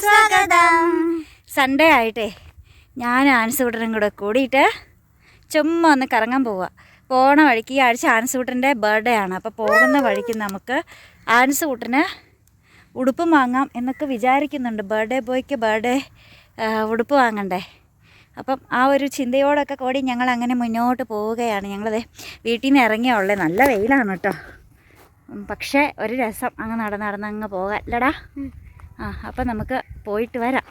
സ്വാഗതം. സൺഡേ ആയിട്ടേ ഞാൻ ആൻസൂട്ടനും കൂടെ കൂടിയിട്ട് ചുമ്മാ ഒന്ന് കറങ്ങാൻ പോവുക. പോണ വഴിക്ക് ഈ ആഴ്ച ആൻസൂട്ടൻ്റെ ബർത്ത്ഡേ ആണ്. അപ്പോൾ പോകുന്ന വഴിക്ക് നമുക്ക് ആൻസൂട്ടന് ഉടുപ്പ് വാങ്ങാം എന്നൊക്കെ വിചാരിക്കുന്നുണ്ട്. ബർത്ത്ഡേ ബോയ്ക്ക് ബർത്ത്ഡേ ഉടുപ്പ് വാങ്ങണ്ടേ. അപ്പം ആ ഒരു ചിന്തയോടൊക്കെ കൂടി ഞങ്ങൾ അങ്ങനെ മുന്നോട്ട് പോവുകയാണ്. ഞങ്ങളത് വീട്ടിൽ നിന്ന് ഇറങ്ങിയുള്ളേ. നല്ല വെയിലാണ് കേട്ടോ. പക്ഷേ ഒരു രസം അങ്ങ് നടന്നങ്ങ് പോകാം അല്ലടാ. അപ്പം നമുക്ക് പോയിട്ട് വരാം.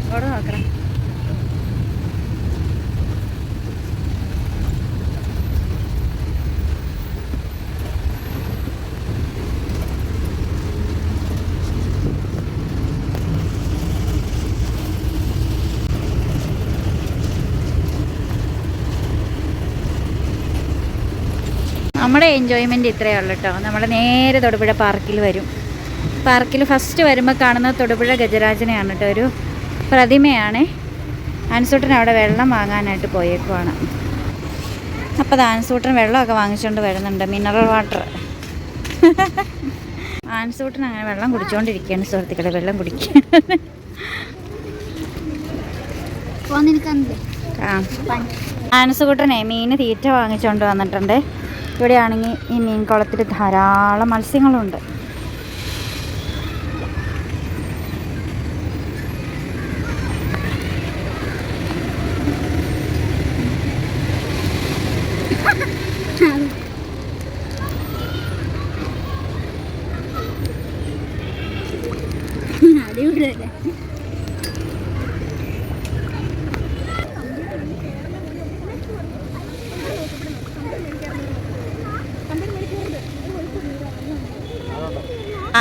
ഇവിടെ നോക്കണം. നമ്മുടെ എൻജോയ്മെൻറ്റ് ഇത്രയേ ഉള്ളൂ കേട്ടോ. നമ്മൾ നേരെ തൊടുപുഴ പാർക്കിൽ വരും. പാർക്കിൽ ഫസ്റ്റ് വരുമ്പോൾ കാണുന്ന തൊടുപുഴ ഗജരാജനെയാണ് കേട്ടോ. ഒരു പ്രതിമയാണ്. ആൻസൂട്ടൻ അവിടെ വെള്ളം വാങ്ങാനായിട്ട് പോയേക്കുവാണ്. അപ്പോൾ ആൻസൂട്ടൻ വെള്ളമൊക്കെ വാങ്ങിച്ചുകൊണ്ട് വരുന്നുണ്ട്, മിനറൽ വാട്ടർ. ആൻസൂട്ടൻ അങ്ങനെ വെള്ളം കുടിച്ചുകൊണ്ടിരിക്കുകയാണ് സുഹൃത്തുക്കളെ. വെള്ളം കുടിക്കുക. ആൻസൂട്ടനെ മീൻ തീറ്റ വാങ്ങിച്ചുകൊണ്ട് വന്നിട്ടുണ്ട്. ഇവിടെയാണെങ്കിൽ ഈ മീൻ കുളത്തിൽ ധാരാളം മത്സ്യങ്ങളുണ്ട്. അടിപൊളിയല്ലേ.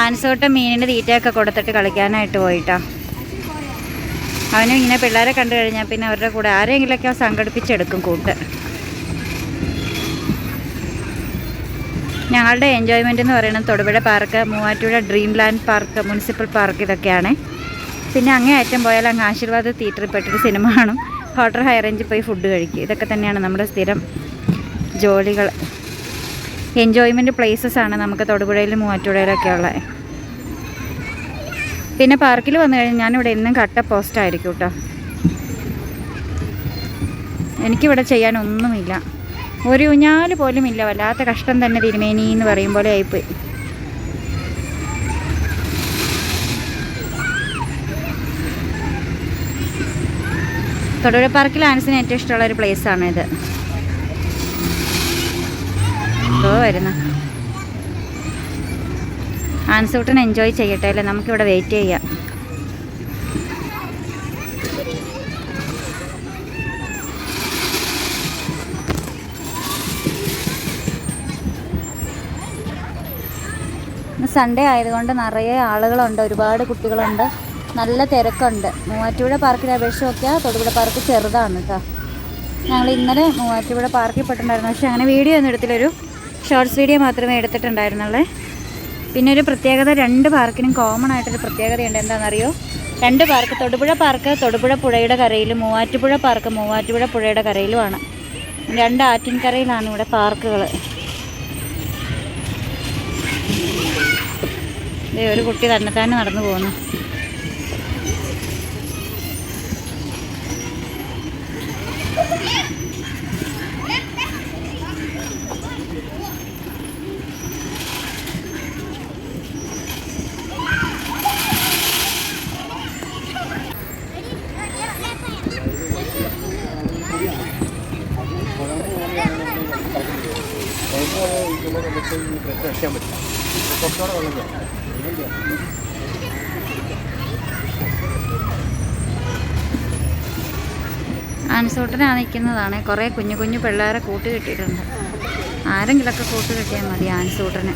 ആൻസൂട്ടൻ മീനിൻ്റെ തീറ്റയൊക്കെ കൊടുത്തിട്ട് കളിക്കാനായിട്ട് പോയിട്ടോ. അവനും ഇങ്ങനെ പിള്ളേരെ കണ്ടു കഴിഞ്ഞാൽ പിന്നെ അവരുടെ കൂടെ ആരെങ്കിലുമൊക്കെ സംഘടിപ്പിച്ചെടുക്കും കൂട്ട്. ഞങ്ങളുടെ എൻജോയ്മെൻ്റ് എന്ന് പറയുന്നത് Thodupuzha park, Muvattupuzha dream land park, municipal park, ഇതൊക്കെയാണ്. പിന്നെ അങ്ങേയറ്റം പോയാൽ അങ്ങ് ആശീർവാദ തിയേറ്ററിൽ പെട്ടൊരു സിനിമ കാണും, ഹോട്ടൽ ഹൈ റേഞ്ചിൽ പോയി ഫുഡ് കഴിക്കും. ഇതൊക്കെ തന്നെയാണ് നമ്മുടെ സ്ഥിരം ജോലികൾ. എൻജോയ്മെൻറ്റ് പ്ലേസസാണ് നമുക്ക് തൊടുപുഴയിലും മൂവാറ്റുപുഴയിലൊക്കെ ഉള്ളത്. പിന്നെ പാർക്കിൽ വന്നു കഴിഞ്ഞാൽ ഞാനിവിടെ എന്നും കട്ട പോസ്റ്റായിരിക്കും കേട്ടോ. എനിക്കിവിടെ ചെയ്യാനൊന്നുമില്ല. ഒരു ഊഞ്ഞാല് പോലും ഇല്ല. വല്ലാത്ത കഷ്ടം തന്നെ തിരുമേനി എന്ന് പറയും പോലെ ആയിപ്പോയി. തൊടുപുഴ പാർക്കിൽ ആൻസിന് ഏറ്റവും ഇഷ്ടമുള്ളൊരു പ്ലേസാണിത്. വരുന്ന ആൻസൂട്ടൻ എൻജോയ് ചെയ്യട്ടെ അല്ലേ. നമുക്കിവിടെ വെയിറ്റ് ചെയ്യാം. സൺഡേ ആയതുകൊണ്ട് നിറയെ ആളുകളുണ്ട്, ഒരുപാട് കുട്ടികളുണ്ട്, നല്ല തിരക്കുണ്ട്. മൂവാറ്റുപുഴ പാർക്കിനെ അപേക്ഷിച്ച് നോക്കിയാൽ തൊടുപുഴ പാർക്ക് ചെറുതാണ് കേട്ടോ. ഞങ്ങൾ ഇന്നലെ മൂവാറ്റുപുഴ പാർക്കിൽ പെട്ടിട്ടുണ്ടായിരുന്നു. പക്ഷേ അങ്ങനെ വീഡിയോ ഒന്നും എടുത്തില്ലൊരു ഷോർട്സ് വീഡിയോ മാത്രമേ എടുത്തിട്ടുണ്ടായിരുന്നുള്ളേ. പിന്നെ ഒരു പ്രത്യേകത, രണ്ട് പാർക്കിനും കോമൺ ആയിട്ടൊരു പ്രത്യേകതയുണ്ട്. എന്താണെന്നറിയോ? രണ്ട് പാർക്ക്, തൊടുപുഴ പാർക്ക് തൊടുപുഴ പുഴയുടെ കരയിലും മൂവാറ്റുപുഴ പാർക്ക് മൂവാറ്റുപുഴ പുഴയുടെ കരയിലുമാണ്. രണ്ട് ആറ്റിൻകരയിലാണ് ഇവിടെ പാർക്കുകൾ. ഒരു കുട്ടി തന്നെത്താനെ നടന്നു പോകുന്നു. ആൻസൂട്ടനാ നിൽക്കുന്നതാണ്. കുറേ കുഞ്ഞു കുഞ്ഞു പിള്ളേരെ കൂട്ട് കിട്ടിയിട്ടുണ്ട്. ആരെങ്കിലുമൊക്കെ കൂട്ട് കിട്ടിയാൽ മതി ആൻസൂട്ടന്.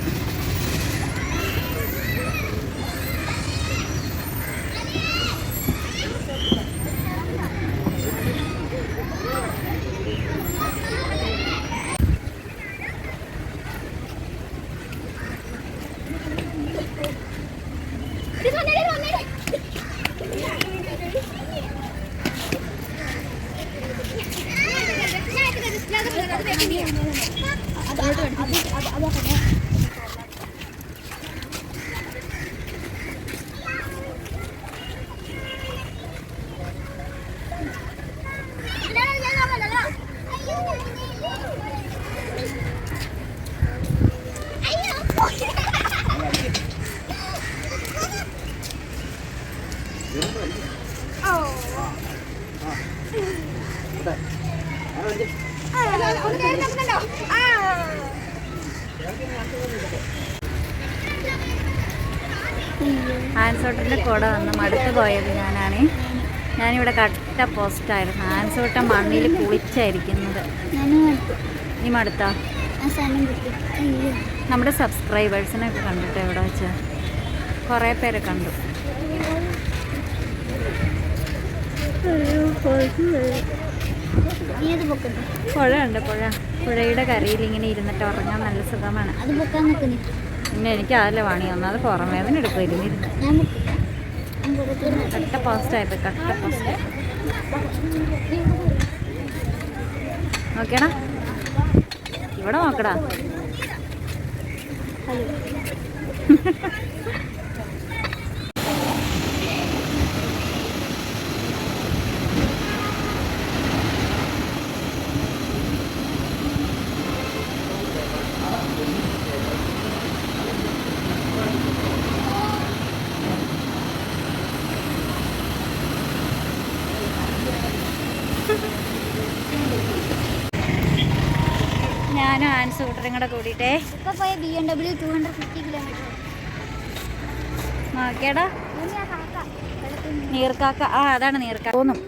ആൻസോട്ടൻ്റെ കൂടെ വന്ന് മടുത്ത് പോയത് ഞാനാണ്. ഞാനിവിടെ കട്ട പോസ്റ്റായിരുന്നു. ആൻസോട്ടൻ മണ്ണിൽ കുളിച്ചായിരിക്കുന്നത്. നീ മടുത്താ? നമ്മുടെ സബ്സ്ക്രൈബേഴ്സിനൊക്കെ കണ്ടിട്ട് എവിടെ വെച്ചാൽ കുറേ പേരെ കണ്ടു. പുഴയുണ്ട്, പുഴയുടെ കരയിൽ ഇങ്ങനെ ഇരുന്നിട്ട് ഉറങ്ങാൻ നല്ല സുഖമാണ്. പിന്നെ എനിക്ക് അതല്ല പണി ഒന്നത് പുറം വേദന എടുക്കും ഇരുന്നിരുന്ന്. കട്ട പോസ്റ്റായിപ്പോയി, കട്ട പോസ്റ്റ്. നോക്കിയടാ, ഇവിടെ നോക്കടാ. ഞാനും ആൻസൂട്ടറും കൂടെ കൂടിയിട്ടേ ഇപ്പോൾ പോയ BMW 250 കിലോമീറ്റർ നോക്കിയടാ. നീർക്കാക്ക, അതാണ് നീർക്കാക്ക തോന്നും.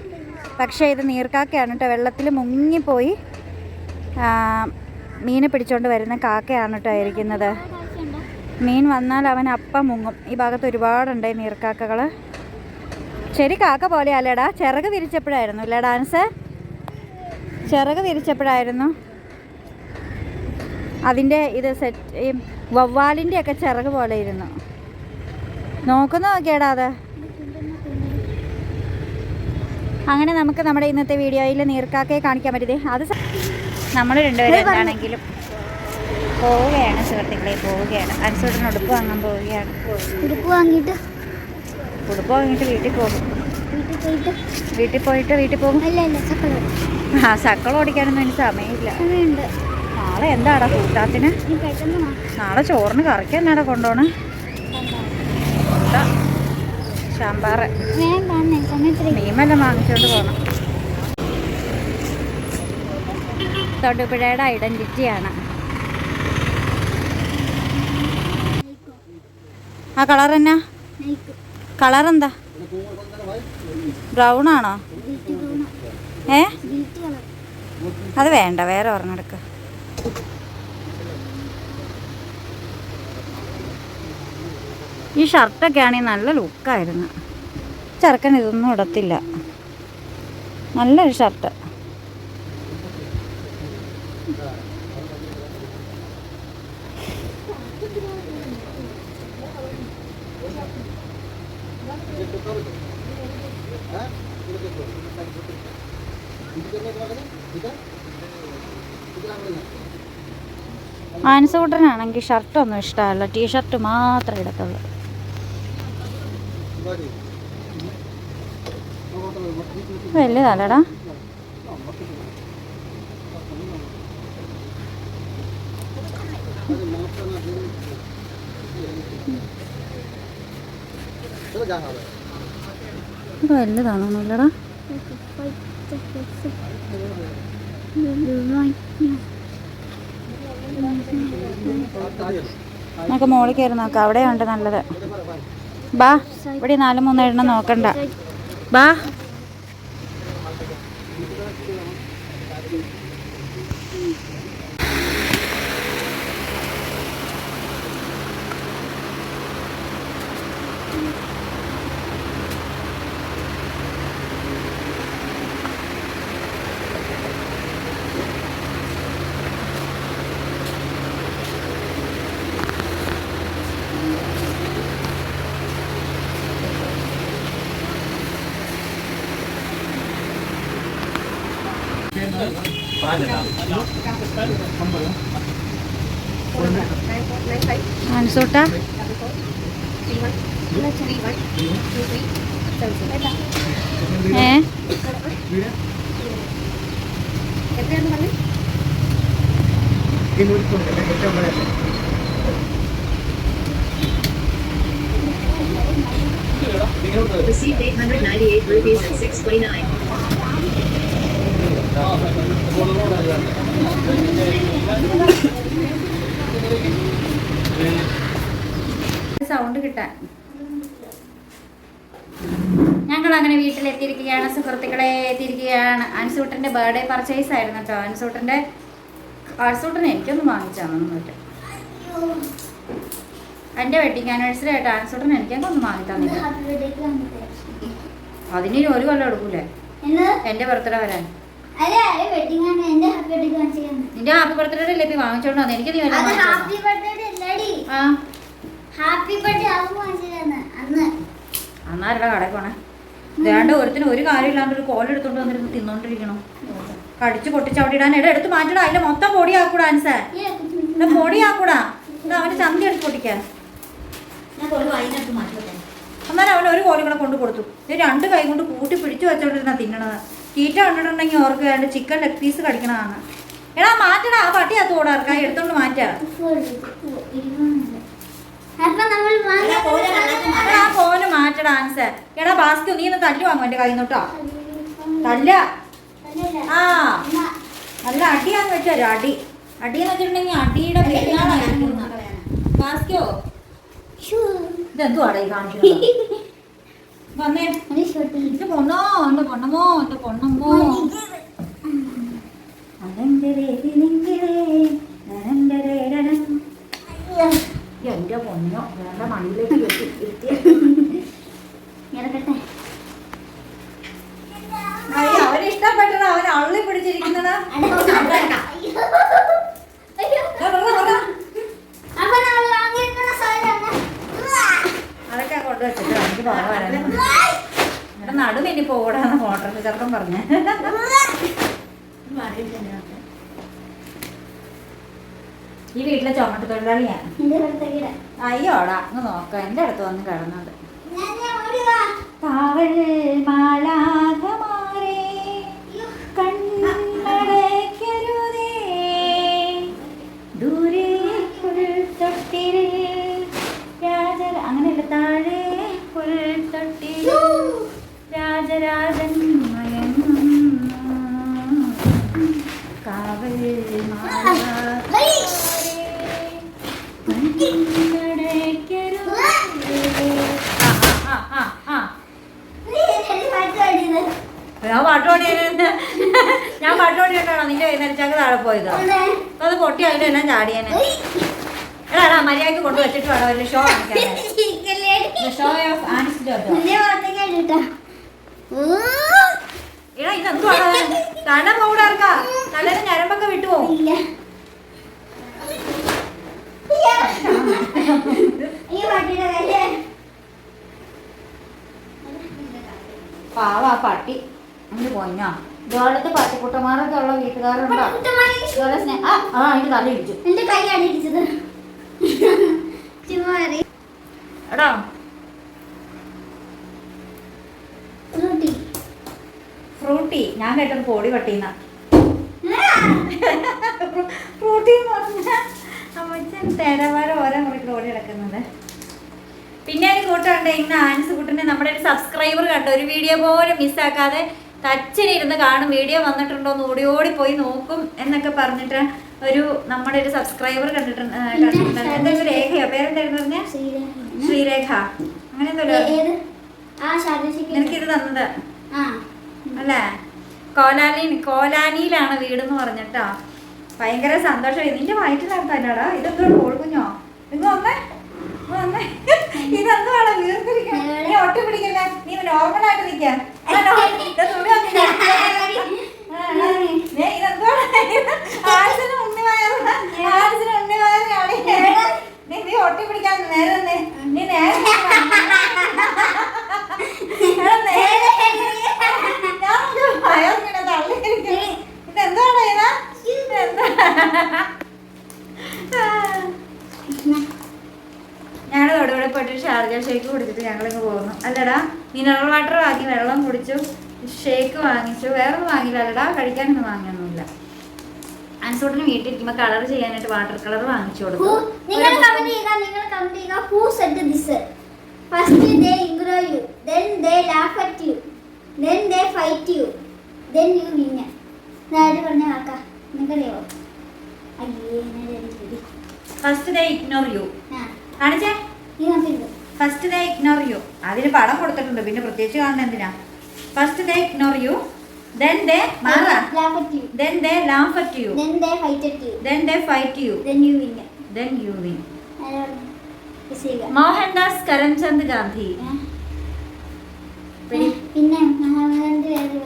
പക്ഷേ ഇത് നീർക്കാക്കയാണ് കേട്ടോ. വെള്ളത്തിൽ മുങ്ങിപ്പോയി മീനെ പിടിച്ചോണ്ട് വരുന്ന കാക്കയാണ് കേട്ടോ ഇരിക്കുന്നത്. മീൻ വന്നാൽ അവൻ അപ്പം മുങ്ങും. ഈ ഭാഗത്ത് ഒരുപാടുണ്ട് നീർക്കാക്കകൾ. ശരി, കാക്ക പോലെ അല്ലേടാ. ചിറക് വിരിച്ചപ്പോഴായിരുന്നു അല്ലേ ഡാൻസ്? ചിറക് വിരിച്ചപ്പോഴായിരുന്നു അതിൻ്റെ ഇത് സെറ്റ്. ഈ വവ്വാലിൻ്റെ ഒക്കെ ചിറക് പോലെ ഇരുന്നു. നോക്കുന്ന നോക്കിയാടാ അത്. അങ്ങനെ നമുക്ക് നമ്മുടെ ഇന്നത്തെ വീഡിയോയിൽ നീർക്കാക്കയെ കാണിക്കാൻ പറ്റിയതേ. അത് നമ്മൾ രണ്ടുപേരും എന്താണെങ്കിലും പോവുകയാണ് സുഹൃത്തുക്കളെ, പോവുകയാണ്. അനുസരിച്ച് ഉടുപ്പ് വാങ്ങാൻ പോവുകയാണ്. ഉടുപ്പ് വാങ്ങിയിട്ട് വീട്ടിൽ പോകും. വീട്ടിൽ പോകും. സക്കൾ ഓടിക്കാനൊന്നും എനിക്ക് സമയമില്ല. നാളെ എന്താടാ കൂട്ടാത്തിന്? നാളെ ചോറിന് കറിക്ക് എന്നാടാ കൊണ്ടുപോണ്? സാമ്പാറ് മീമെല്ലാം വാങ്ങിച്ചുകൊണ്ട് പോകണം. തൊടുപുഴയുടെ ഐഡൻറ്റിറ്റിയാണ് ആ കളർ. എന്നാ കളർ? എന്താ ബ്രൗൺ ആണോ? അത് വേണ്ട, വേറെ ഒരെണ്ണം എടുക്ക. ഈ ഷർട്ടൊക്കെ ആണെങ്കിൽ നല്ല ലുക്കായിരുന്നു. ചെറുക്കൻ ഇതൊന്നും ഇടത്തില്ല. നല്ലൊരു ഷർട്ട്. ആൻസൂട്ടനാണെങ്കിൽ ഷർട്ടൊന്നും ഇഷ്ടമല്ല, ടീഷർട്ട് മാത്രമേ ഇടത്തുള്ളൂ. വലുതല്ലടാ. വലുതാണോന്നല്ലടാ. നമുക്ക് മോളിൽ കയറി നോക്കാം. അവിടെയുണ്ട് നല്ലത്. ബാ, ഇവിടെ 4-3 എണ്ണം നോക്കണ്ട. ബാ. ആൻസൂട്ട ഏ Received 898 rupees and 629. സൗണ്ട് കിട്ടാൻ ഞങ്ങൾ അങ്ങനെ വീട്ടിലെത്തിയിരിക്കുകയാണ് സുഹൃത്തുക്കളെ. എത്തിയിരിക്കുകയാണ്. അൻസൂട്ടൻ്റെ ബർത്ത്ഡേ പർച്ചേസ് ആയിരുന്നു കേട്ടോ. അൻസൂട്ടൻ്റെ എനിക്കൊന്നും വാങ്ങിച്ചാണെന്നൊന്നുമില്ല. എൻ്റെ വെഡിങ് ആനിവേഴ്സറി ആയിട്ട് അൻസൂട്ടൻ എനിക്കൊന്നും വാങ്ങി തന്നില്ല. അതിന് ഒരു കൊല്ലം എടുക്കൂലേ എൻ്റെ ബർത്ത്ഡേ വരാൻ? നിന്റെ ഹാപ്പി ബർത്ത്ഡേ അല്ലേ ഇപ്പൊ വാങ്ങിച്ചോണ്ട് വന്നത്? എനിക്ക് നീ അന്നാരുടെ കടയിൽ പോണേ വേണ്ട. ഒരുത്തിന് ഒരു കാര്യമില്ലാണ്ട് ഒരു കോലെടുത്തോണ്ട് വന്നിരുന്ന് തിന്നോണ്ടിരിക്കണം. കടിച്ചു പൊട്ടിച്ചവിട്ടിടാൻ എടുത്ത് മാറ്റണം. അതിന്റെ മൊത്തം പൊടിയാക്കൂടാ ആൻസേ. പൊടിയാക്കൂടാ. അവന് ചന്തി എടുത്ത് പൊട്ടിക്കാൻ. എന്നാലും അവൻ ഒരു കോഴി കൂടെ കൊണ്ട് കൊടുത്തു. രണ്ട് കൈ കൊണ്ട് കൂട്ടി പിടിച്ചു വെച്ചോണ്ടിരുന്ന തിന്നണത്. തീറ്റ കണ്ടിട്ടുണ്ടെങ്കിൽ ഓർക്ക് വേണ്ട ചിക്കൻ ലെഗ് പീസ് കടിക്കണതാണ്. എടാ മാറ്റടാ. ആ പട്ടിയകത്ത് ഓടാ. കൈ എടുത്തോണ്ട് മാറ്റാ. ആ ഫോന് മാറ്റടാ ആൻസർ. എടാ ബാസ്കറ്റ് നീ ഒന്ന് തല്ലു വാങ്ങും എൻ്റെ കയ്യിൽ നിന്നോട്ടോ. തല്ല. ആ നല്ല അടിയാന്ന് വെച്ചാൽ അടി. അടിയെന്ന് വെച്ചിട്ടുണ്ടെങ്കിൽ അടിയുടെ പെരുന്നാളായിരുന്നു ബാസ്കോ. ഇതെന്തുവാടാ ഈ കാണിക്കുന്നത്? വന്നേ. എന്റെ പൊണ്ണോ, എന്റെ പൊണ്ണമോ, എന്റെ പൊണ്ണമ്മോ. എന്റെ പൊന്നോ വേണ്ട മണ്ണിലേക്ക് അവന് ഇഷ്ടപ്പെട്ടത്. അവൻ അള്ളി പിടിച്ചിരിക്കുന്നത്. അതൊക്കെ കൊണ്ടുവച്ചിട്ട് എനിക്ക് പറയാൻ എന്റെ നടുവ് ഇനി പോടാന്ന് ഫോട്ടോ ചെറുക്കം പറഞ്ഞ. ഈ വീട്ടിലെ ചുമട്ട് തൊഴിലാളിയാണ്. അയ്യോടാ അങ്ങ് നോക്ക. എന്റെ അടുത്ത് വന്ന് കിടന്നത് അങ്ങനെയല്ല. താഴെ പുൽത്തൊട്ടിൽ രാജരാജൻ കാവൽ ഞാൻ പാട്ടോടിയാണോ നിന്റെ വൈകുന്നേരച്ചാക്ക് താഴെ പോയത്? അത് പൊട്ടി അതിൻ്റെ എല്ലാം ചാടിയേനെ. എടാ മര്യാദക്ക് കൊണ്ട് വെച്ചിട്ട് വേണം ഒരു ഷോ കാണിക്കാൻ. ഷോ ഓഫ് എടാ ഇതെന്തുവാ? തല പോടാർക്കാ. തലേന്ന് ഞരമ്പൊക്കെ വിട്ടുപോകും. പാവാ പട്ടി അങ്ങ് പോയിഞ്ഞോ. ഇതുപോലത്തെ പട്ടിക്കുട്ടന്മാരൊക്കെ ഉള്ള വീട്ടുകാരുണ്ടോ? അതിന്റെ തല ഇടിച്ചു. എന്റെ കൈയാണ് ഇടിച്ചത്. എടാ ഫ്രൂട്ടി ഞാൻ കേട്ടത് പൊടി പട്ടീന്ന. ഫ്രൂട്ടി അമ്മച്ചൻ തേരവാര ഓരോ മുറിക്ക് ഓടി കിടക്കുന്നത്. പിന്നെ ഒരു കൂട്ടുണ്ട് ഇന്ന് ആൻസ് കൂട്ടിന് നമ്മുടെ ഒരു സബ്സ്ക്രൈബർ കണ്ടു. ഒരു വീഡിയോ പോലും മിസ്സാക്കാതെ തച്ചിനിരുന്ന് കാണും. വീഡിയോ വന്നിട്ടുണ്ടോ എന്ന് ഓടി ഓടി പോയി നോക്കും എന്നൊക്കെ പറഞ്ഞിട്ട് ഒരു നമ്മുടെ ഒരു സബ്സ്ക്രൈബർ കണ്ടിട്ടുണ്ട്. എന്തെങ്കിലും രേഖയോ പേരെന്തായിരുന്നു പറഞ്ഞ? ശ്രീരേഖ അങ്ങനെ എന്തോ എനിക്കിത് തന്നത് അല്ലേ. കോലാനിയിലാണ് വീടെന്ന് പറഞ്ഞിട്ടാ. ഭയങ്കര സന്തോഷം. നിന്റെ വയറ്റിനകത്തല്ലടാ. ഇതെന്തോ കോഴിക്കുഞ്ഞോ? ഇന്ന് വന്നേ വന്നേ. ഇതെന്തുവാണ് വീർത്തിരിക്കണം? നീ ഒട്ടി പിടിക്കല്ല. നീ നോർമലായിട്ട് നിൽക്കാൻ. ഇതെന്തുവാണ്? ആഴ്ചന് ഉണ്ണിവയറാണ്. നീ ഒട്ടി പിടിക്കാൻ നേരെ തന്നെ. നീ നേരെ ഇതെന്താണ് ഇതാ? ഞങ്ങൾ തൊടുപുഴ പോയിട്ട് ഷാർജ ഷേക്ക് കുടിച്ചിട്ട് ഞങ്ങളിങ്ങ് പോകുന്നു. അല്ലടാ, മിനറൽ വാട്ടർ വാങ്ങി, വെള്ളം കുടിച്ചു, ഷേക്ക് വാങ്ങിച്ചു, വേറെ ഒന്നും വാങ്ങിയില്ല. അല്ലടാ, കഴിക്കാനൊന്നും വാങ്ങിയൊന്നുമില്ല. അൻസൂട്ടിന് വീട്ടിലിരിക്കുമ്പോൾ കളർ ചെയ്യാനായിട്ട് വാട്ടർ കളർ വാങ്ങിച്ചു കൊടുക്കും. നിങ്ങൾ കമന്റ് ചെയ്യുക who said this. First they ignore you, then they laugh at you, then they fight you, then you win. ഞാൻ പറഞ്ഞ വാക്കാ നിങ്ങറിയോ? അയ്യേ ഫസ്റ്റ് ദേ ഇഗ്നോർ യു. കാണിച്ചേ, ഫസ്റ്റ് ദേ ഇഗ്നോർ യു. അതിന് പടം കൊടുത്തിട്ടുണ്ട്, പിന്നെ പ്രത്യേകിച്ച് കാണുന്നത് എന്തിനാ? First they ignore you, then they laugh at you, then they laugh at you, then they fight at you, then they fight you, then you win. then you win. ഇസേക Mohandas Karamchand Gandhi. പിന്നെ മഹാത്മാഗാന്ധി വേറെ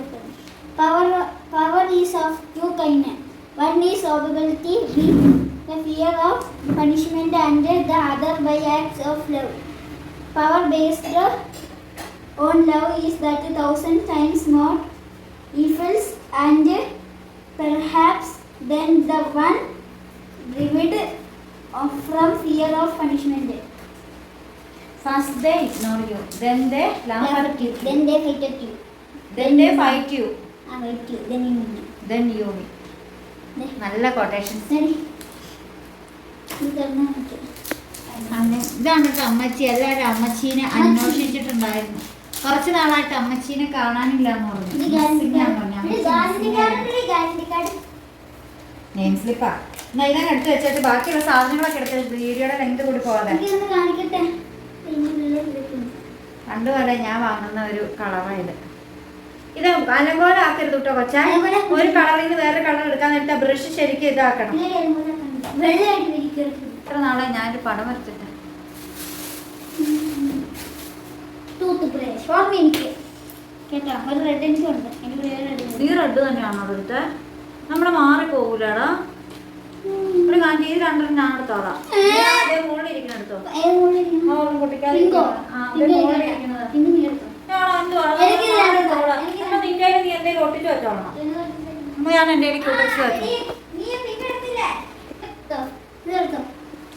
power is of two kind. One is ഓബിലിറ്റി with the fear of punishment and the other by acts of love. Power based on love is that 1,000 times more evils and perhaps than the one derived from fear of punishment. First they ignore you, then they laugh at you, Then they fight at you. then they fight you, Fight you. Then you win. then you win. നല്ല quotations. ഇതാണ് കേട്ടോ അമ്മച്ചി. എല്ലാവരും അമ്മച്ചീനെ അന്വേഷിച്ചിട്ടുണ്ടായിരുന്നു. കുറച്ച് നാളായിട്ട് അമ്മച്ചീനെ കാണാനില്ല എന്ന് പറഞ്ഞു. നെയിം സ്ലിപ്പാ. എന്നാ ഇതങ്ങ് എടുത്ത് വെച്ചിട്ട് ബാക്കിയുള്ള സാധനങ്ങളൊക്കെ എടുത്ത് വീഡിയോയുടെ ലെങ്ത് കൂടി പോകാതെ. പണ്ടുപോലെ ഞാൻ വാങ്ങുന്ന ഒരു കളറാണ് ഇത്. ഇത് അലങ്കോലം ആക്കരുത് കേട്ടോ കൊച്ചാ. ഒരു കളറിൽ നിന്ന് വേറെ കളർ എടുക്കാൻ നേരത്തെ ബ്രഷ് ശരിക്കും ഇതാക്കണം. എത്ര നാളെ ഞാനൊരു പടം വരച്ചിട്ട്. ഈ റെഡ് തന്നെയാണോ എടുത്ത്? നമ്മള് മാറി പോകൂലടാ. ഒരു കാഞ്ചി ഇത് രണ്ടെണ്ണം ഞാൻ എടുത്തോളാം. മുകളിൽ ഇരിക്കുന്ന എടുത്തോ. പൊട്ടിക്കാതെ നിന്റെ നീ എന്തേലും ഒട്ടിച്ച് വെച്ചോളണം. ഞാൻ എന്റെ ക്യൂട്ടക്സ് വെച്ചു.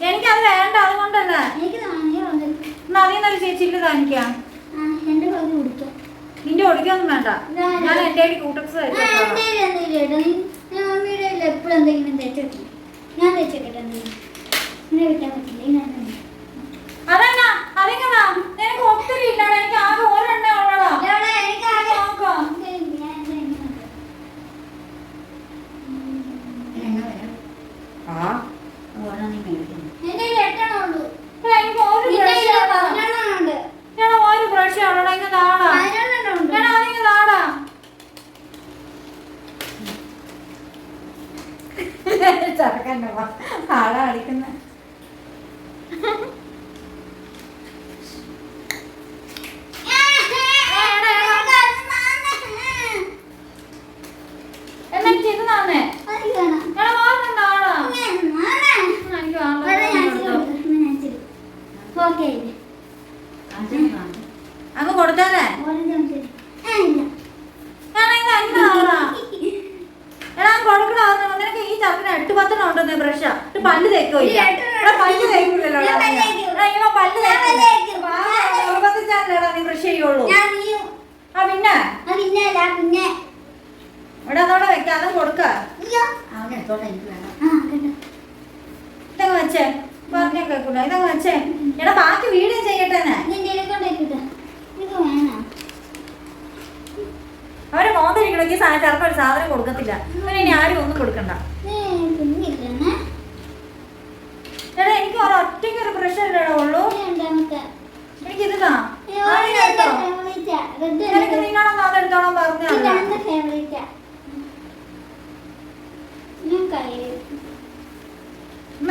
എനിക്കത് വേണ്ട, അതുകൊണ്ടല്ല. എന്നാ അതിന്നൊരു ചേച്ചിക്ക് കാണിക്കാം. നിന്റെ ഒടിക്കൊന്നും വേണ്ട. ഞാൻ എന്റെ ക്യൂട്ടക്സ് വെച്ചു. എപ്പോഴും എന്തെങ്കിലും തേച്ചോട്ടി ഞാൻ തേച്ചോട്ടെ. അതെന്നാ അതെങ്ങനാ? നിനക്ക് ഒത്തിരി ഇല്ലടാ. എനിക്ക് ആകെ ഒരെണ്ണേ ഉള്ളടാ. ഒരു ബ്രഷ് ആണോടാ? ഇങ്ങനെ താടാ. അതിങ്ങനെ താടാ. ചടക്കണ്ട ആളാ അടിക്കുന്ന. അങ്ങ് കൊടുത്താലേ എടാ കൊടുക്കണോ? നിനക്ക് ഈ ചപ്പിന് 8-10 ഉണ്ടെന്നേ ബ്രഷ്. പല്ല് തേക്കോ? പല്ല് തേക്കൂലല്ലോ. പല്ല് നിർബന്ധിച്ചാലേടാ നീ ബ്രഷ് ചെയ്യുള്ളൂ. ആ പിന്നെ ഇവിടെ അതോടെ വെക്കാം. അതും കൊടുക്ക. ഇതങ്ങ് വെച്ചേ. പറഞ്ഞ കേൾക്കൂല. ഇതങ്ങ് വെച്ചേ. എടാ ബാക്കി വീഡിയോ ചെയ്യട്ടെ. അവരെ മോന്തിരിക്കണമെങ്കിൽ ചിലപ്പോൾ ഒരു സാധനം കൊടുക്കത്തില്ല. അവനെ ഇനി ആരും ഒന്നും കൊടുക്കണ്ട. എടാ എനിക്ക് ഒറ്റയ്ക്ക് ഒരു ബ്രഷ് അല്ലേടാ ഉള്ളൂ. എനിക്കിതാ നിനക്ക് നിങ്ങളൊന്നും അതെടുത്തോളം പറഞ്ഞ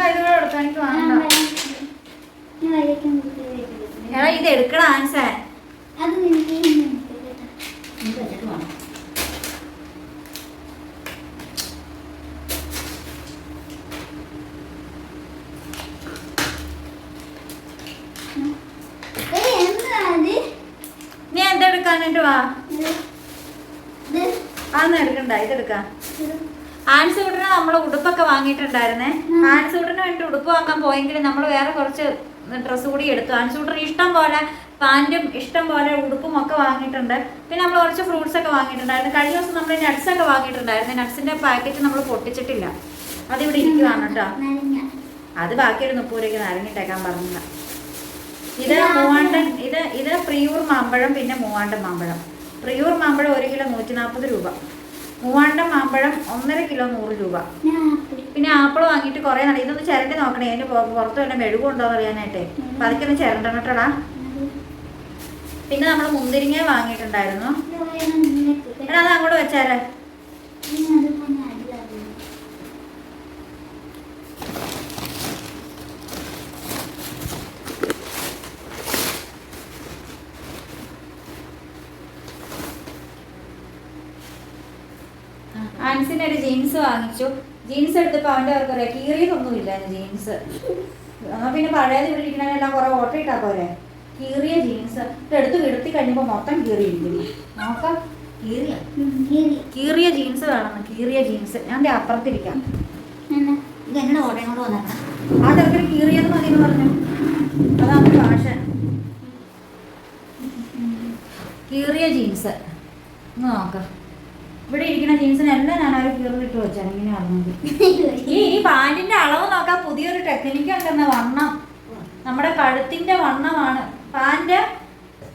ഇതുകൂടെ എടുക്കാം. എനിക്ക് വേണ്ട. എടാ ഇത് എടുക്കണ ആൻസർ അത് നിനക്ക് നീ എന്തെടുക്കാനിട്ട് വാ. അതൊന്നും എടുക്കണ്ട. ഇതെടുക്കാം. ആൻസൂട്ടിന് നമ്മൾ ഉടുപ്പൊക്കെ വാങ്ങിയിട്ടുണ്ടായിരുന്നേ. ആൻസൂട്ടിന് വേണ്ടി ഉടുപ്പ് വാങ്ങാൻ പോയെങ്കിൽ നമ്മൾ വേറെ കുറച്ച് ഡ്രസ്സ് കൂടി എടുത്തു. ആൻസൂട്ടിന് ഇഷ്ടം പോലെ പാൻറ്റും ഇഷ്ടം പോലെ ഉടുപ്പും ഒക്കെ വാങ്ങിയിട്ടുണ്ട്. പിന്നെ നമ്മൾ കുറച്ച് ഫ്രൂട്ട്സ് ഒക്കെ വാങ്ങിയിട്ടുണ്ടായിരുന്നു. കഴിഞ്ഞ ദിവസം നമ്മൾ നട്ട്സ് ഒക്കെ വാങ്ങിയിട്ടുണ്ടായിരുന്നു. നട്ട്സിന്റെ പാക്കറ്റ് നമ്മൾ പൊട്ടിച്ചിട്ടില്ല, അതിവിടെ ഇരിക്കുവാണ് കേട്ടോ. അത് ബാക്കി ഒരു 30 രൂപയ്ക്ക് നാരങ്ങിട്ടേക്കാൻ പറഞ്ഞില്ല. ഇത് മൂവാണ്ടൻ, ഇത് പ്രിയൂർ മാമ്പഴം, പിന്നെ മൂവാണ്ടൻ മാമ്പഴം. പ്രിയൂർ മാമ്പഴം 1 കിലോ 140 രൂപ, മൂവാണ്ടൻ മാമ്പഴം 1.5 കിലോ 100 രൂപ. പിന്നെ ആപ്പിൾ വാങ്ങിയിട്ട് കുറേ നാളെ. ഇതൊന്ന് ചിരണ്ടി നോക്കണേ, അതിന് പുറത്ത് വല്ല മെഴുകുണ്ടോ എന്ന് അറിയാനായിട്ടേ. അപ്പം അതൊക്കെ ഒന്ന് ചിരണ്ടണം കേട്ടോടാ. പിന്നെ നമ്മൾ മുന്തിരിങ്ങ വാങ്ങിയിട്ടുണ്ടായിരുന്നു. എടാ അത് അങ്ങോട്ട് വെച്ചാലേ. ആൻസിന് ഒരു ജീൻസ് വാങ്ങിച്ചു. ജീൻസ് എടുത്തപ്പോൾ അവൻ്റെ അവർക്ക് പറയാം കീറിയതൊന്നുമില്ല ജീൻസ്. എന്നാൽ പിന്നെ പഴയത് ഇവിടെ ഇരിക്കണമെല്ലാം കുറേ ഓട്ടം ഇട്ടാ പോരെ. കീറിയ ജീൻസ് എടുത്ത് കിടത്തി കഴിഞ്ഞപ്പോൾ മൊത്തം കീറിയിരിക്കുന്നു. നോക്കാം, കീറിയ ജീൻസ് വേണമെന്ന്. കീറിയ ജീൻസ് ഞാൻ അപ്പുറത്തിരിക്കാം. ഇത് എങ്ങനെ ഓടയും കൊണ്ട് വന്നേക്കണം. ആ ചെറുക്കന് കീറിയത് മതി എന്ന് പറഞ്ഞു. അതാണ് ഫാഷൻ. കീറിയ ജീൻസ് ഒന്ന് നോക്കാം. ഇവിടെ ഇരിക്കുന്ന ജീൻസിനെല്ലാം ഞാൻ ഒരു കീറിലിട്ട് വെച്ചാൽ ഇങ്ങനെ അറിഞ്ഞത്. ഈ പാൻറ്റിന്റെ അളവ് നോക്കാൻ പുതിയൊരു ടെക്നിക്ക് ഉണ്ടെന്ന. വണ്ണം നമ്മുടെ കഴുത്തിന്റെ വണ്ണമാണ്. പാൻറ്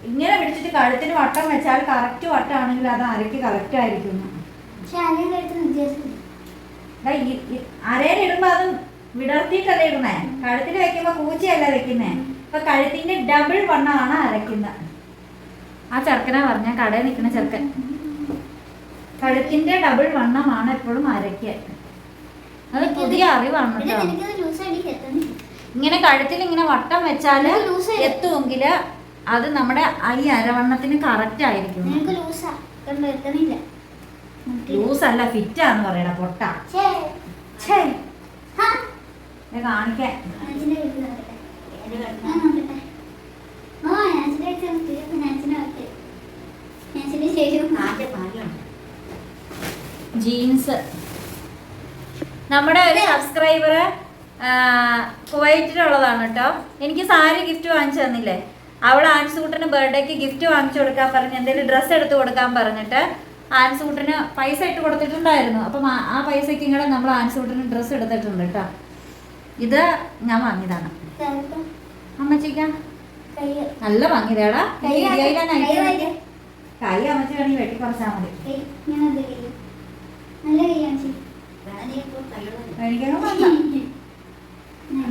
ഇങ്ങനെ പിടിച്ചിട്ട് കഴുത്തിന് വട്ടം വെച്ചാൽ കറക്റ്റ് വട്ടമാണെങ്കിൽ അത് അരയ്ക്ക് കറക്റ്റ് ആയിരിക്കും. അരയിലിടുമ്പോ അത് വിടർത്തിയിട്ടല്ലേ ഇടുന്നേ. കഴുത്തിൽ വെക്കുമ്പോ പൂച്ചയല്ല വെക്കുന്നേ. അപ്പൊ കഴുത്തിന്റെ ഡബിൾ വണ്ണമാണ് അരയ്ക്കുന്നത്. ആ ചെറുക്കനാ പറഞ്ഞ കടയിൽ നിൽക്കുന്ന ചെറുക്കൻ. കഴുത്തിന്റെ ഡബിൾ വണ്ണമാണ് എപ്പോഴും അരയ്ക്ക്. അത് പുതിയ അറിവാണ് കേട്ടോ. ഇങ്ങനെ കഴുത്തിൽ ഇങ്ങനെ വട്ടം വെച്ചാല് എത്തുമെങ്കിൽ അത് നമ്മുടെ ഈ അരവണ്ണത്തിന് കറക്റ്റ് ആയിരിക്കും. ലൂസ് അല്ല, ഫിറ്റാന്ന് പറയണ പൊട്ട കാണിക്കാൻ. ജീൻസ് നമ്മുടെ ഒരു സബ്സ്ക്രൈബർ കുവൈറ്റിലുള്ളതാണ് കേട്ടോ. എനിക്ക് സാരി ഗിഫ്റ്റ് വാങ്ങിച്ചു തന്നില്ലേ. അവൾ ആൻസൂട്ടിന് ബർത്ത്ഡേക്ക് ഗിഫ്റ്റ് വാങ്ങിച്ചു കൊടുക്കാൻ പറഞ്ഞ് എന്തെങ്കിലും ഡ്രസ്സ് എടുത്ത് കൊടുക്കാൻ പറഞ്ഞിട്ട് ആൻസൂട്ടിന് പൈസ ഇട്ട് കൊടുത്തിട്ടുണ്ടായിരുന്നു. അപ്പം ആ പൈസയ്ക്ക് ഇങ്ങനെ നമ്മൾ ആൻസൂട്ടിന് ഡ്രസ്സ് എടുത്തിട്ടുണ്ട് കേട്ടോ. ഇത് ഞാൻ വാങ്ങിയതാണ് അമ്മച്ചിക്ക. നല്ല വാങ്ങിയതേടാ. കൈ അമ്മച്ചി വേണമെങ്കിൽ വെട്ടി കുറച്ചാൽ മതി.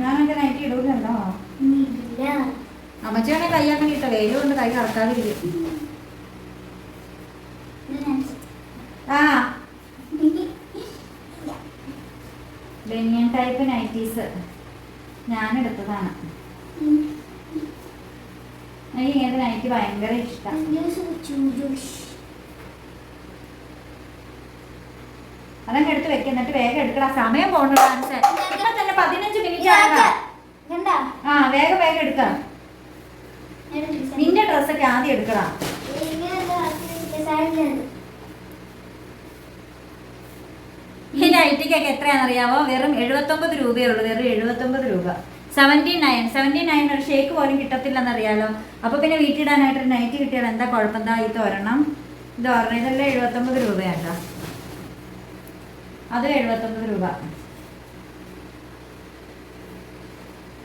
ഞാനൊക്കെ നൈറ്റി ഇടൂലല്ലോ. അമ്മച്ചിയാണെ കൈ അങ്ങനെ ഇട്ട വെയിലും കൊണ്ട് കൈ കറക്കാതിരിക്കും. ആ ബനിയൻ ടൈപ്പ് നൈറ്റീസ് ഞാനെടുത്തതാണ്. എനിക്ക് ഇങ്ങനത്തെ നൈറ്റി ഭയങ്കര ഇഷ്ടം. അതങ്ങ് എടുത്ത് വെക്ക, എന്നിട്ട് വേഗം എടുക്കടാ. സമയം പോകണ്ട. ഇപ്പൊ തന്നെ 15 മിനിറ്റ് ആകാം. ആ വേഗം വേഗം എടുക്കാം. നിന്റെ ഡ്രസ്സൊക്കെ ആദ്യം എടുക്കടാ. ഈ നൈറ്റിക്കൊക്കെ എത്രയാണെന്നറിയാമോ? വെറും 79 രൂപയേ ഉള്ളൂ. വെറും 79 രൂപ. 79 ഒരു ഷേക്ക് പോലും കിട്ടത്തില്ലെന്നറിയാലോ. അപ്പൊ പിന്നെ വീട്ടിടാനായിട്ടൊരു നൈറ്റ് കിട്ടിയാൽ എന്താ കുഴപ്പം? എന്താ ഇത് ഒരെണ്ണം, ഇതെല്ലാം 79 രൂപയാട്ടോ. അത് 79 രൂപ.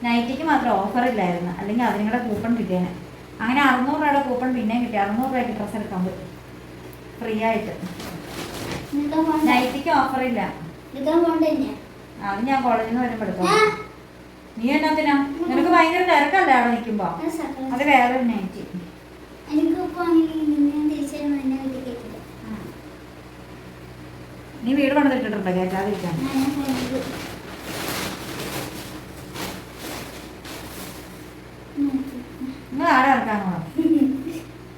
നൈറ്റിക്ക് മാത്രം ഓഫർ ഇല്ലായിരുന്നു, അല്ലെങ്കിൽ അതിനും കൂടെ കൂപ്പൺ കിട്ടിയേനെ. അങ്ങനെ 600 രൂപയുടെ കൂപ്പൺ പിന്നെയും കിട്ടി. 600 രൂപയ്ക്ക് ഡ്രസ്സ് എടുക്കാൻ പറ്റും ഫ്രീ ആയിട്ട്. നൈറ്റിക്ക് ഓഫർ ഇല്ല. അത് ഞാൻ കോളേജിൽ നിന്ന് വരുമ്പോൾ എടുക്കാം. നീ എന്നാത്തിനാ? നിനക്ക് ഭയങ്കര തിരക്കല്ലേ അവിടെ നിൽക്കുമ്പോ? അത് വേറെ നൈറ്റി. നീ വീട് പണിതിട്ടിട്ടുണ്ടോ കേട്ടാതിരിക്കാൻ? നിങ്ങൾ ആടെ ഇറക്കാൻ പോകണം.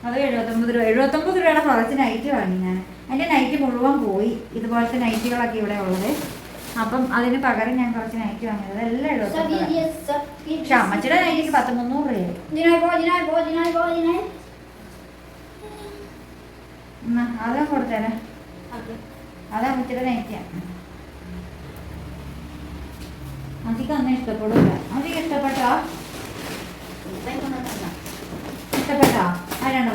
അത് 79 രൂപ. 79 രൂപയുടെ കുറച്ച് നൈറ്റ് വാങ്ങി ഞാൻ. എൻ്റെ നൈറ്റ് മുഴുവൻ പോയി. ഇതുപോലത്തെ നൈറ്റുകളൊക്കെ ഇവിടെ ഉള്ളത്. അപ്പം അതിന് പകരം ഞാൻ കുറച്ച് നൈറ്റ് വാങ്ങിയത്. എല്ലാം 79 രൂപ. പക്ഷെ അമ്മച്ചിയുടെ നൈറ്റിക്ക് 300 രൂപയായി. അതാ കൊടുത്തേനെ. അത് അമ്മച്ചിയുടെ നൈറ്റിയാണ്. അധികം അന്ന് ഇഷ്ടപ്പെടില്ല. അധികം ഇഷ്ടപ്പെട്ടോ? ഇഷ്ടപ്പെട്ടോ? ആരാണ്ടോ?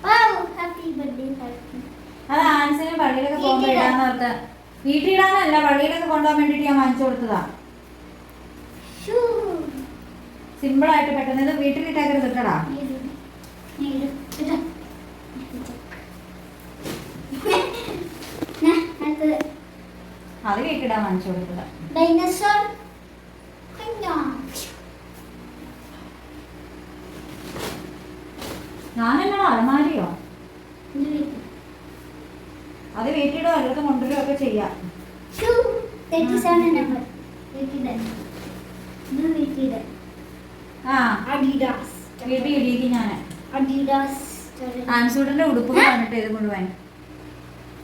Wow, happy birthday, happy. അത് ആൻസിന് പള്ളിയിലൊക്കെ പോകുമ്പോൾ ഇടാന്ന് ഓർത്ത്. വീട്ടിലിടാനല്ല, പള്ളിയിലൊക്കെ കൊണ്ടുപോകാൻ വേണ്ടിയിട്ട് ഞാൻ വാങ്ങിച്ചു കൊടുത്തതാ. Shoo. സിമ്പിളായിട്ട് പെട്ടെന്ന്. ഇത് വീട്ടിലിട്ടേക്കരുത് ഇട്ടടാ. അത് വീട്ടിടാൻ വാങ്ങിച്ചു കൊടുത്തതാ. Dinosaur. ഞാനെന്നാണോ അലമാരിയോ? അത് വീട്ടിലോ എല്ലായിടത്തും കൊണ്ടുവരികയോ ഒക്കെ ചെയ്യാം. 37 number. വീട്ടിലിടാൻ. ആ Adidas. വീട്ടിൽ ഇടിയിക്കും ഞാൻ. Adidas. ആൻസൂട്ടിന്റെ ഉടുപ്പ് കണ്ടിട്ട് ഇത് മുഴുവൻ.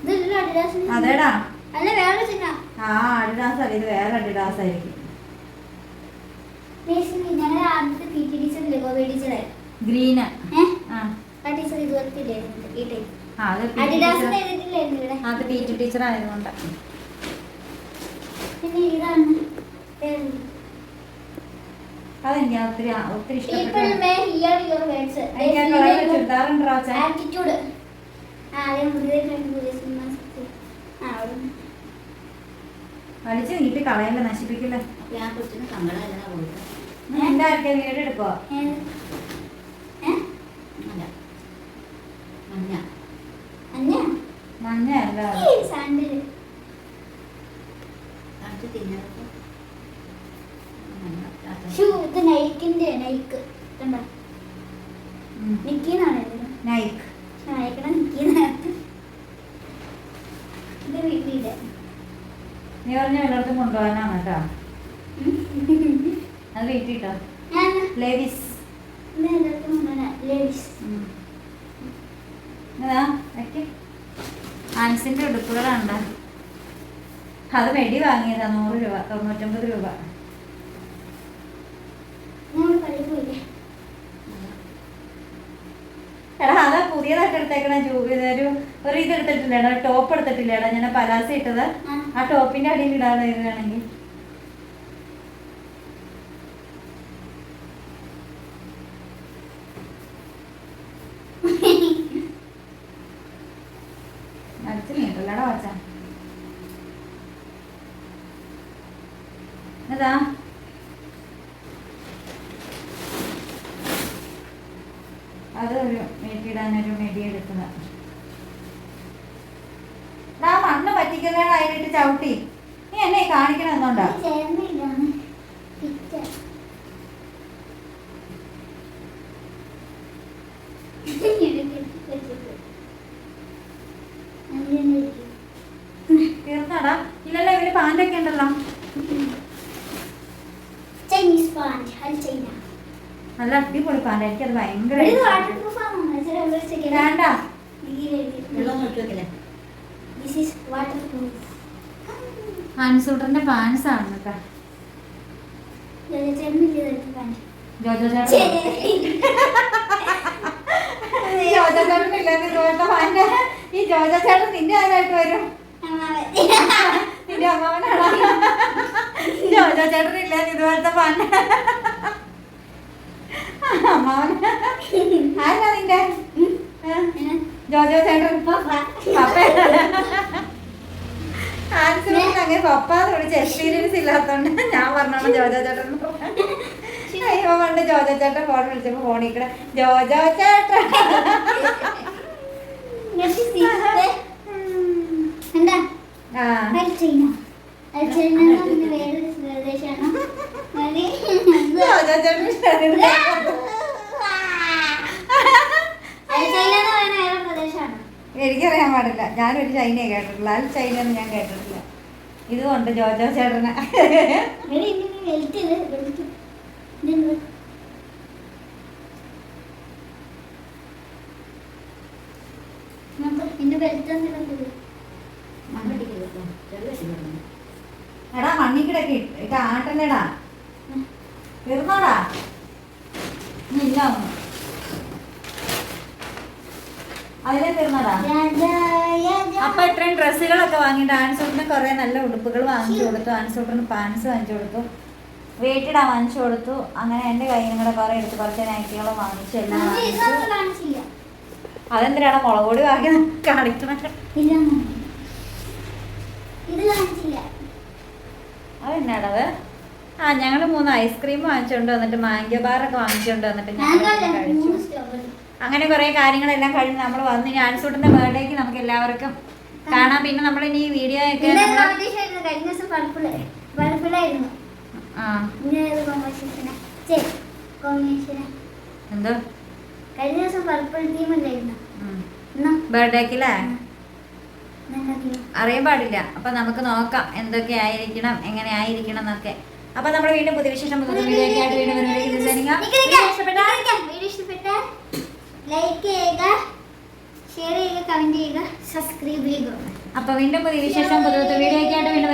ഇതല്ല Adidas. അതേടാ. അല്ല വേറെ ചിഹ്ന. ആ അഡിഡാസ് അല്ല, ഇത് വേറെ അഡിഡാസ് ആയിരിക്കും. ഞങ്ങളുടെ ആദ്യത്തെ പി ടി ടീച്ചർ ടീച്ചറെ ഗ്രീന്. ആ ടീച്ചർ ഇതുപോലത്തെ ഇല്ലായിരുന്നു ഈ ടൈപ്പ്. അത് അഡിഡാസ് എഴുതിയിട്ടില്ലായിരുന്നു ഇവിടെ. അത് പി ടി ടീച്ചർ ആയതുകൊണ്ട്. പിന്നെ ഇതാണ് അതെനിക്ക് ഒത്തിരി ഒത്തിരി People ഇഷ്ടപ്പെട്ടു. may hear your words. എനിക്ക് ആ കളറിൽ ചുരിദാറുണ്ടോ അച്ഛൻ? Attitude. ആദ്യം പുതിയ സിനിമ വലിച്ചു നീട്ടി കളയല്ല, നശിപ്പിക്കില്ല. ഞാൻ കൊച്ചിന് സങ്കടമല്ല കൊടുത്തു. എന്റെ ആർക്കെ വീട് എടുക്കോ? അല്ല മഞ്ഞ മഞ്ഞയല്ല. സാൻഡിൽ കാണിച്ച് തിന്നപ്പോ ഷൂ. ഇത് നൈക്കിന്റെ നൈക്ക് കണ്ടോ? നിക്കിന്നാണ് നൈക്ക്. നൈക്കണ നിക്കിന്നാണ്. ഇത് വീട്ടിലെ നീ പറഞ്ഞ എല്ലായിടത്തും കൊണ്ടുപോകാനാണ് കേട്ടോ. അത് വീട്ടിട്ടോ. ഞാൻ ലേഡീസ്. എല്ലാവർക്കും ലേഡീസ്. ആൻസിന്റെ ഉടുപ്പുകളുണ്ട്. അത് വെടി വാങ്ങിയതാ 100 രൂപ, 99 രൂപ. നമ്മൾ പള്ളി പോയില്ലേ? എടാ അതാ പുതിയതായിട്ട് എടുത്തേക്കണ ഒരു ഇത് എടുത്തിട്ടില്ലേടാ, ടോപ്പ് എടുത്തിട്ടില്ലേടാ ഞാൻ പലാസ ഇട്ടത്. ആ ടോപ്പിന്റെ അടിയിൽ ഇടാതെ വേണമെങ്കിൽ. അടിച്ചു നീട്ടല്ലടാ വച്ച. അതാ അത് ഒരു വീട്ടിടാനൊരു മെടി എടുക്കുന്നത്. ആ മണ്ണ് പറ്റിക്കുന്നതാണ് അതിലിട്ട് ചവിട്ടി. നീ എന്നെ കാണിക്കണമെന്നുണ്ടോ? ചേർന്നില്ലാണ് പിക്ചർ. തീർന്നടാ? ഇല്ലല്ലോ, ഇവര് പാൻ്റൊക്കെ ഉണ്ടല്ലോ. ചൈനീസ് പാൻറ് അത് ചൈന. നല്ല അടിപൊളി പാൻ്റ്. എനിക്കത് ഭയങ്കര ഇത് വാട്ടർ പ്രൂഫ് ആണോ? വേണ്ട. വെള്ളം നോക്കി വെക്കില്ലേ? This is waterproof. ആൻസൂട്ടറിന്റെ പാൻസ് ആണ് കേട്ടോ. ജോജോ ചേട്ടൻ ജോജോ ചേട്ടൻ ഇതുപോലത്തെ പാൻറ്. ഈ ജോജോ ചേട്ടൻ നിന്റെ ആരായിട്ട് വരും? നിന്റെ അമ്മാവനാണോ? ജോജോ ചേട്ടൻ ഇല്ലാന്ന് ഇതുപോലത്തെ പാൻറ്. അമ്മാവൻ ആരാ നിന്റെ? ജോജോ ചേട്ടൻ പപ്പ. ആൻസൂട്ടൻ അങ്ങനെ പപ്പാന്ന് വിളിച്ച് എക്സ്പീരിയൻസ് ഇല്ലാത്തോണ്ട് ഞാൻ പറഞ്ഞോളാം ജോജോ ചേട്ടൻ. അയ്യോ പണ്ട് ജോജോ ചേട്ടൻ ഫോൺ വിളിച്ചപ്പോ ഫോണിൽ കൂടെ ജോജോ ചേട്ടൻ. ആ വേറൊരു പ്രദേശമാണ്. ജോജോ ചേട്ടൻ പ്രദേശമാണ്. എനിക്കറിയാൻ പാടില്ല. ഞാനൊരു ചൈനയെ കേട്ടിട്ടില്ല. അത് ചൈന എന്ന് ഞാൻ കേട്ടിട്ടില്ല. ഇതുകൊണ്ട് ജോജോ ചേട്ടന് എന്റെ ബെൽറ്റ് മണ്ണിടിക്കല്ലോ ചെറിയ. എടാ മണ്ണിക്കിടക്ക് ഇട്ട് ആട്ടല്ലേടാ. തീർന്നോടാ? ഇല്ല ഒന്ന് അതിലെ തീർന്നതാ. അപ്പൊ ഇത്രയും ഡ്രസ്സുകളൊക്കെ വാങ്ങിയിട്ട് ആൻസൂട്ടിന് കുറെ നല്ല ഉടുപ്പുകൾ വാങ്ങിച്ചു കൊടുത്തു, ആൻസൂട്ടിന് പാൻസ് വാങ്ങിച്ചു കൊടുത്തു, വെയിറ്റിടാൻ വാങ്ങിച്ചു കൊടുത്തു. അങ്ങനെ എൻ്റെ കയ്യിൽ കൂടെ കുറെ എടുത്ത് കുറച്ച് നൈറ്റികളും വാങ്ങിച്ചു, എല്ലാം വാങ്ങിച്ചു. അതെന്തിനാണ് മുളക് പൊടി വാങ്ങി കാണിക്കണത്? അതെന്നാടത്? ആ ഞങ്ങൾ 3 ഐസ്ക്രീം വാങ്ങിച്ചുകൊണ്ട് വന്നിട്ട് മാംഗോ ബാറൊക്കെ വാങ്ങിച്ചുകൊണ്ട് വന്നിട്ട് ഞങ്ങൾ കഴിച്ചു. അങ്ങനെ കുറെ കാര്യങ്ങളെല്ലാം കഴിഞ്ഞ് നമ്മൾ വന്ന് ഇനി ആൻസൂട്ടിന്റെ ബർത്ത്ഡേക്ക് നമുക്ക് എല്ലാവർക്കും കാണാം. പിന്നെ നമ്മൾ ഇനി വീഡിയോ ഒക്കെ എന്തോ കഴിഞ്ഞ ദിവസം പർപ്പിൾ തീം ഉണ്ടായിരുന്നു ബർത്ത്ഡേക്കല്ലേ അറിയാൻ പാടില്ല. അപ്പൊ നമുക്ക് നോക്കാം എന്തൊക്കെ ആയിരിക്കണം, എങ്ങനെ ആയിരിക്കണം എന്നൊക്കെ. അപ്പൊ നമ്മൾ വീണ്ടും പുതിയ വിശേഷം പുതിയ വീഡിയോ ഒക്കെ ആയിട്ട് വീണ്ടും ലൈക്ക് ചെയ്യുക, ഷെയർ ചെയ്യുക, കമന്റ് ചെയ്യുക, സബ്സ്ക്രൈബ് ചെയ്യുക. അപ്പൊ വീണ്ടും പുതിയ വിശേഷം പുതിയ വീഡിയോ ഒക്കെ ആയിട്ട് വീണ്ടും